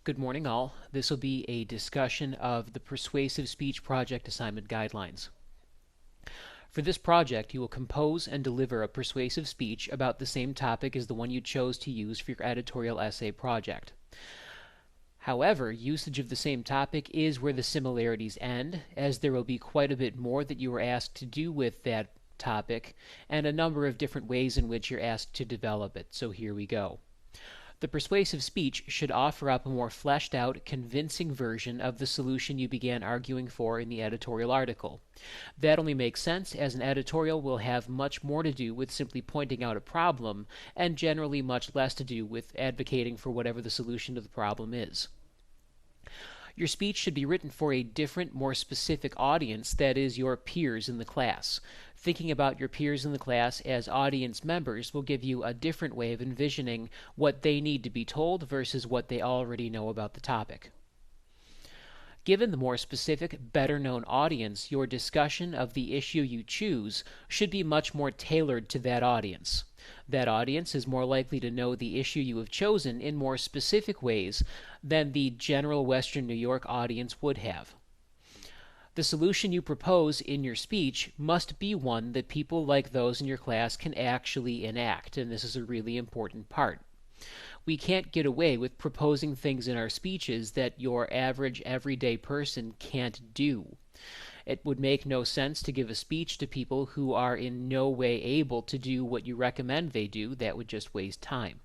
Good morning, all. This will be a discussion of the Persuasive Speech Project Assignment Guidelines. For this project, you will compose and deliver a persuasive speech about the same topic as the one you chose to use for your editorial essay project. However, usage of the same topic is where the similarities end, as there will be quite a bit more that you are asked to do with that topic, and a number of different ways in which you're asked to develop it. So here we go. The persuasive speech should offer up a more fleshed out, convincing version of the solution you began arguing for in the editorial article. That only makes sense, as an editorial will have much more to do with simply pointing out a problem, and generally much less to do with advocating for whatever the solution to the problem is. Your speech should be written for a different, more specific audience, that is, your peers in the class. Thinking about your peers in the class as audience members will give you a different way of envisioning what they need to be told versus what they already know about the topic. Given the more specific, better-known audience, your discussion of the issue you choose should be much more tailored to that audience. That audience is more likely to know the issue you have chosen in more specific ways than the general Western New York audience would have. The solution you propose in your speech must be one that people like those in your class can actually enact, and this is a really important part. We can't get away with proposing things in our speeches that your average, everyday person can't do. It would make no sense to give a speech to people who are in no way able to do what you recommend they do. That would just waste time.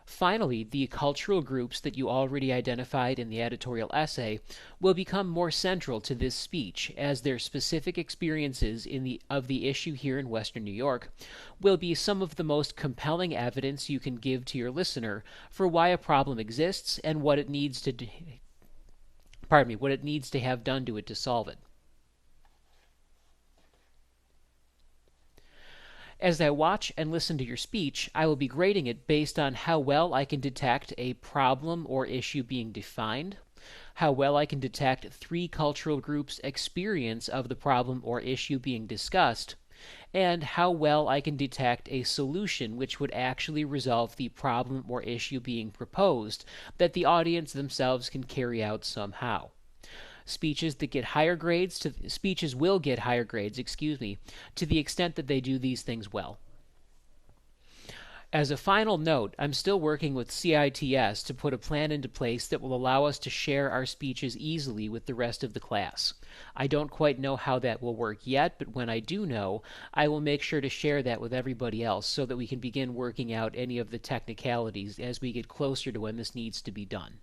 Finally, the cultural groups that you already identified in the editorial essay will become more central to this speech, as their specific experiences of the issue here in Western New York will be some of the most compelling evidence you can give to your listener for why a problem exists and what it needs to have done to it to solve it. As I watch and listen to your speech, I will be grading it based on how well I can detect a problem or issue being defined, how well I can detect three cultural groups' experience of the problem or issue being discussed, and how well I can detect a solution which would actually resolve the problem or issue being proposed that the audience themselves can carry out somehow. Speeches will get higher grades, to the extent that they do these things well. As a final note, I'm still working with CITS to put a plan into place that will allow us to share our speeches easily with the rest of the class. I don't quite know how that will work yet, but when I do know, I will make sure to share that with everybody else so that we can begin working out any of the technicalities as we get closer to when this needs to be done.